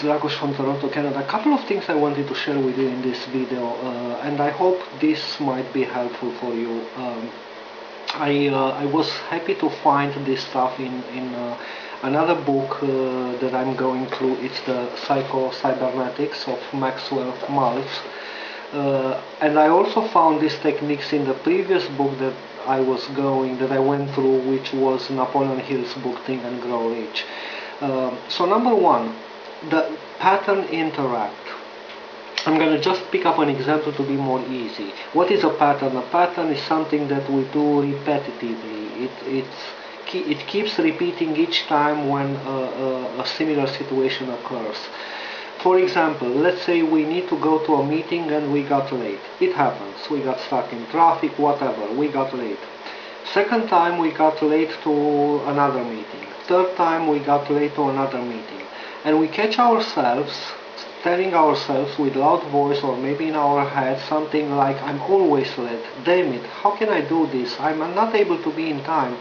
Dragos from Toronto, Canada. A couple of things I wanted to share with you in this video, and I hope this might be helpful for you. I was happy to find this stuff in another book that I'm going through. It's the Psycho-Cybernetics of Maxwell Maltz. And I also found these techniques in the previous book that I went through, which was Napoleon Hill's book Think and Grow Rich. So number one, the pattern interact. I'm going to just pick up an example to be more easy. What is a pattern? A pattern is something that we do repetitively. It keeps repeating each time when a similar situation occurs. For example, let's say we need to go to a meeting and we got late. It happens. We got stuck in traffic, whatever. We got late. Second time we got late to another meeting. Third time we got late to another meeting. And we catch ourselves telling ourselves with loud voice, or maybe in our head, something like, I'm always late. Damn it, how can I do this? I'm not able to be in time.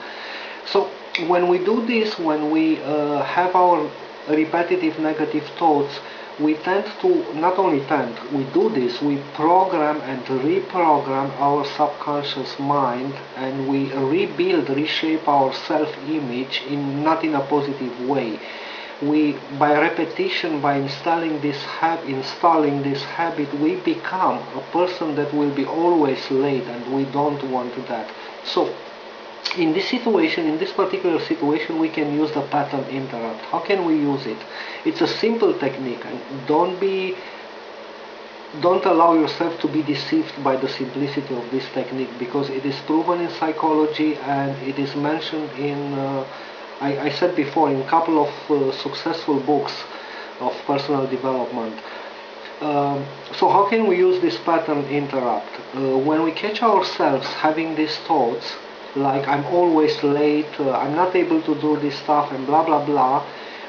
So when we do this, when we have our repetitive negative thoughts, we tend to, not only tend, we do this, we program and reprogram our subconscious mind, and we rebuild, reshape our self-image not in a positive way. By repetition, by installing this habit, we become a person that will be always late, and we don't want that. So in this situation, in this particular situation, we can use the pattern interrupt. How can we use it? It's a simple technique, and don't allow yourself to be deceived by the simplicity of this technique, because it is proven in psychology and it is mentioned in, I said before, in a couple of successful books of personal development. So how can we use this pattern interrupt? When we catch ourselves having these thoughts, like I'm always late, I'm not able to do this stuff, and blah blah blah,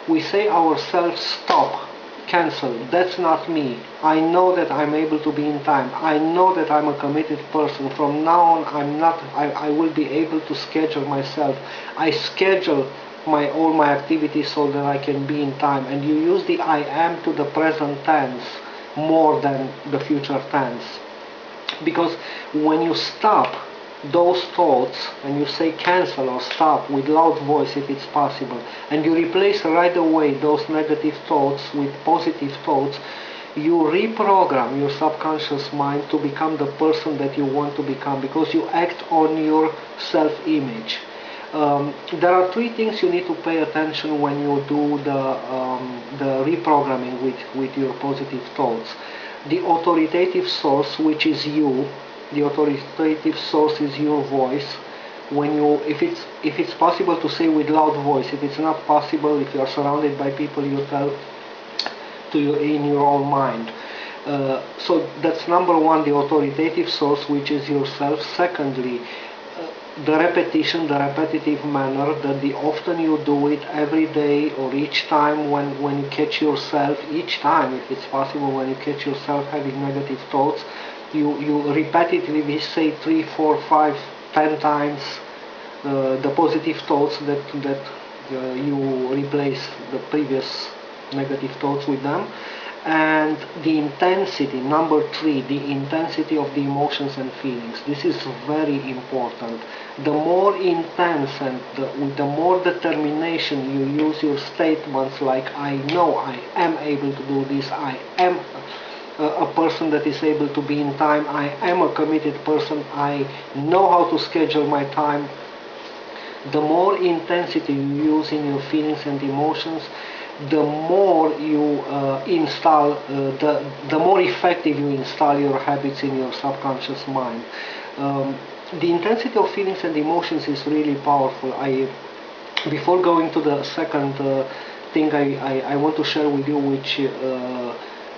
we say ourselves, stop, cancel, that's not me. I know that I'm able to be in time. I know that I'm a committed person. From now on, I will be able to schedule myself. I schedule all my activities so that I can be in time. And you use the I am to the present tense more than the future tense. Because when you stop those thoughts and you say cancel or stop with loud voice if it's possible, and you replace right away those negative thoughts with positive thoughts, you reprogram your subconscious mind to become the person that you want to become, because you act on your self-image. There are three things you need to pay attention when you do the reprogramming with your positive thoughts. The authoritative source, which is you. The authoritative source is your voice. If it's possible to say with loud voice, if it's not possible, if you are surrounded by people, you tell to you in your own mind. So that's number one, the authoritative source, which is yourself. Secondly, the repetition, the repetitive manner, that the often you do it every day or each time when you catch yourself, each time if it's possible, when you catch yourself having negative thoughts, you repetitively say 3, 4, 5, 10 times the positive thoughts that you replace the previous negative thoughts with them. And the intensity, number 3, the intensity of the emotions and feelings. This is very important. The more intense and with the more determination you use your statements like, I know I am able to do this, I am a person that is able to be in time, I am a committed person, I know how to schedule my time. The more intensity you use in your feelings and emotions, the more you the more effective you install your habits in your subconscious mind. The intensity of feelings and emotions is really powerful. Before going to the second thing I want to share with you, which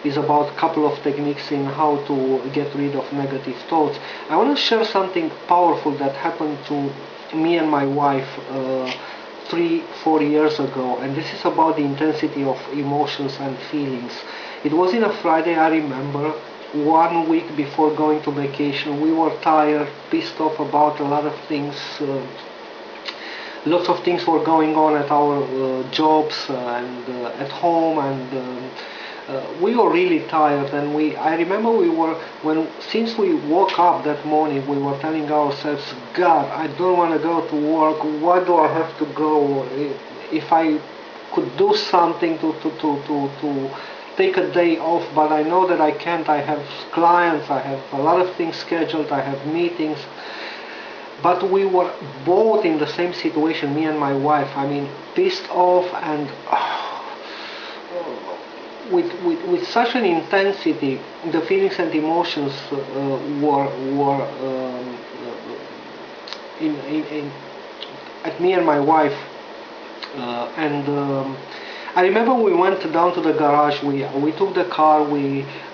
is about a couple of techniques in how to get rid of negative thoughts, I want to share something powerful that happened to me and my wife 3-4 years ago, and this is about the intensity of emotions and feelings. It was in a Friday, I remember, 1 week before going to vacation. We were tired, pissed off about a lot of things. Lots of things were going on at our jobs and at home, and we were really tired, and I remember since we woke up that morning, we were telling ourselves, God, I don't want to go to work. Why do I have to go? If I could do something to take a day off, but I know that I can't. I have clients, I have a lot of things scheduled, I have meetings. But we were both in the same situation, me and my wife. I mean, pissed off and with such an intensity, the feelings and emotions were at me and my wife. And I remember we went down to the garage. We took the car.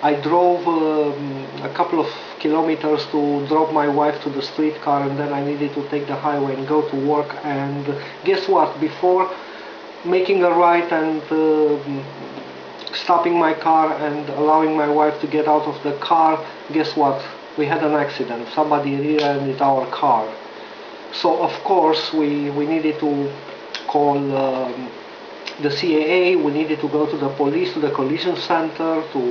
I drove a couple of kilometers to drop my wife to the streetcar, and then I needed to take the highway and go to work. And guess what? Before making a right and stopping my car and allowing my wife to get out of the car, guess what? We had an accident. Somebody rear-ended our car. So of course we needed to call the CAA, we needed to go to the police, to the collision center, to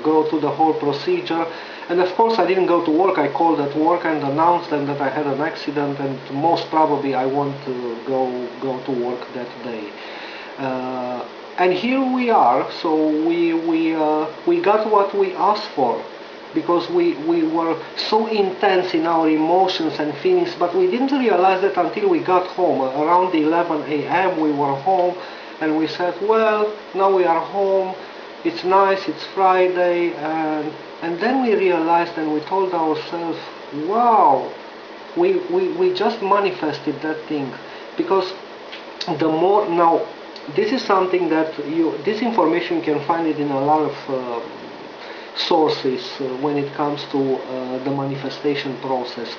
go through the whole procedure. And of course I didn't go to work. I called at work and announced them that I had an accident, and most probably I won't go to work that day. And here we are. So we got what we asked for, because we were so intense in our emotions and feelings, but we didn't realize that until we got home. Around 11 a.m. we were home, and we said, well, now we are home, it's nice, it's Friday, and then we realized and we told ourselves, wow, we just manifested that thing. Because the more, now this is something that this information you can find it in a lot of sources when it comes to the manifestation process.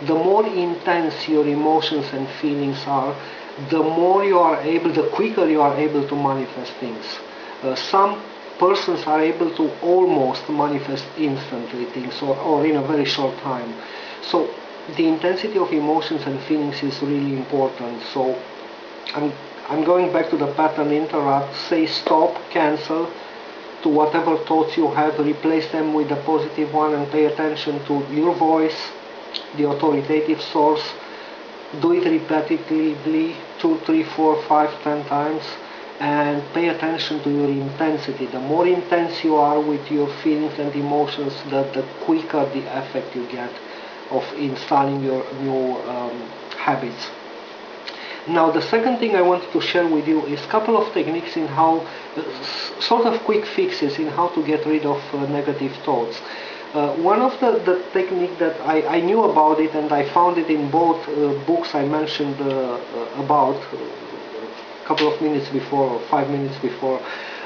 The more intense your emotions and feelings are, the quicker you are able to manifest things. Some persons are able to almost manifest instantly things, or in a very short time. So the intensity of emotions and feelings is really important. So I'm going back to the pattern: interrupt, say stop, cancel to whatever thoughts you have, replace them with a positive one, and pay attention to your voice, the authoritative source. Do it repetitively, 2, 3, 4, 5, 10 times, and pay attention to your intensity. The more intense you are with your feelings and emotions, the quicker the effect you get of installing your new habits. Now, the second thing I wanted to share with you is a couple of techniques in how, sort of quick fixes in how to get rid of negative thoughts. One of the technique that I knew about it, and I found it in both books I mentioned about a couple of minutes before, or 5 minutes before,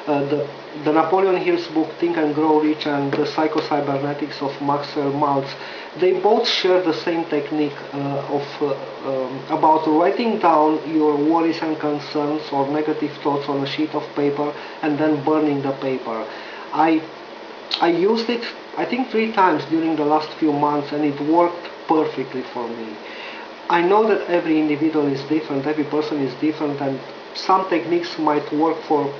the Napoleon Hill's book Think and Grow Rich and the Psycho-Cybernetics of Maxwell Maltz. They both share the same technique about writing down your worries and concerns or negative thoughts on a sheet of paper and then burning the paper. I used it, I think, 3 times during the last few months, and it worked perfectly for me. I know that every individual is different, every person is different, and some techniques might work for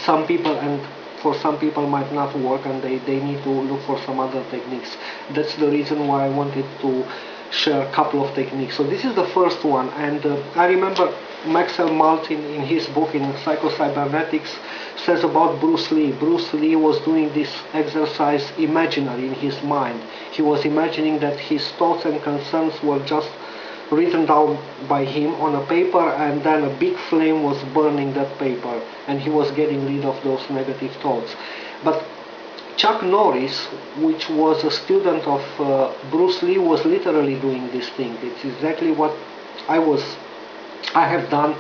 some people and for some people might not work, and they need to look for some other techniques. That's the reason why I wanted to share a couple of techniques. So this is the first one, and I remember Maxwell Maltz in his book, in Psycho-Cybernetics, says about Bruce Lee. Bruce Lee was doing this exercise imaginary in his mind. He was imagining that his thoughts and concerns were just written down by him on a paper, and then a big flame was burning that paper, and he was getting rid of those negative thoughts. But Chuck Norris, which was a student of Bruce Lee, was literally doing this thing. It's exactly what I have done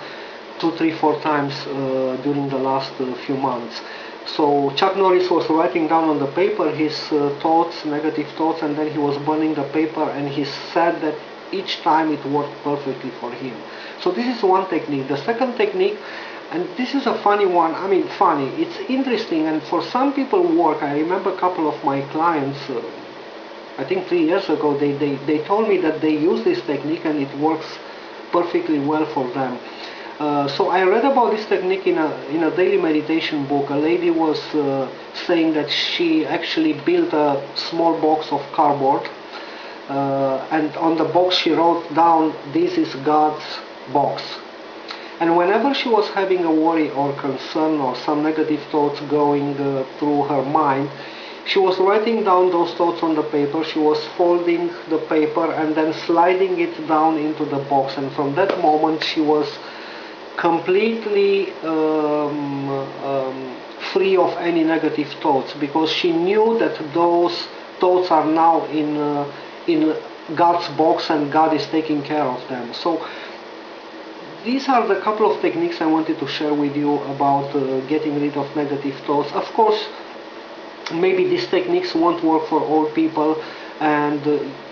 2, 3, 4 times during the last few months. So Chuck Norris was writing down on the paper his thoughts, negative thoughts, and then he was burning the paper, and he said that each time it worked perfectly for him. So this is one technique. The second technique, and this is a funny one, I mean funny, it's interesting, and for some people work. I remember a couple of my clients, I think 3 years ago, they told me that they use this technique and it works perfectly well for them. So I read about this technique in a daily meditation book. A lady was saying that she actually built a small box of cardboard, and on the box she wrote down, "This is God's box." And whenever she was having a worry or concern or some negative thoughts going through her mind, she was writing down those thoughts on the paper, she was folding the paper and then sliding it down into the box. And from that moment she was completely free of any negative thoughts, because she knew that those thoughts are now in God's box and God is taking care of them. So these are the couple of techniques I wanted to share with you about getting rid of negative thoughts. Of course, maybe these techniques won't work for all people, and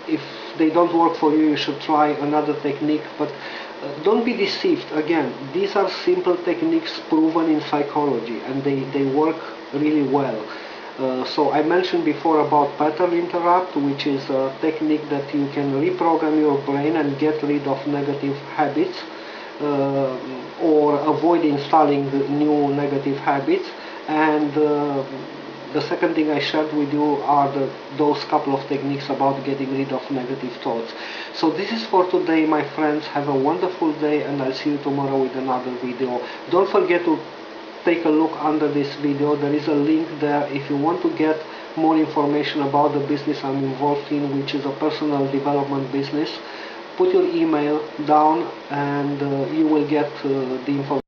if they don't work for you, you should try another technique. But don't be deceived. Again, these are simple techniques proven in psychology, and they work really well. So I mentioned before about pattern interrupt, which is a technique that you can reprogram your brain and get rid of negative habits, or avoid installing new negative habits. And the second thing I shared with you are those couple of techniques about getting rid of negative thoughts. So this is for today, my friends. Have a wonderful day, and I'll see you tomorrow with another video. Don't forget to take a look under this video. There is a link there if you want to get more information about the business I'm involved in, which is a personal development business. Put your email down and you will get the information.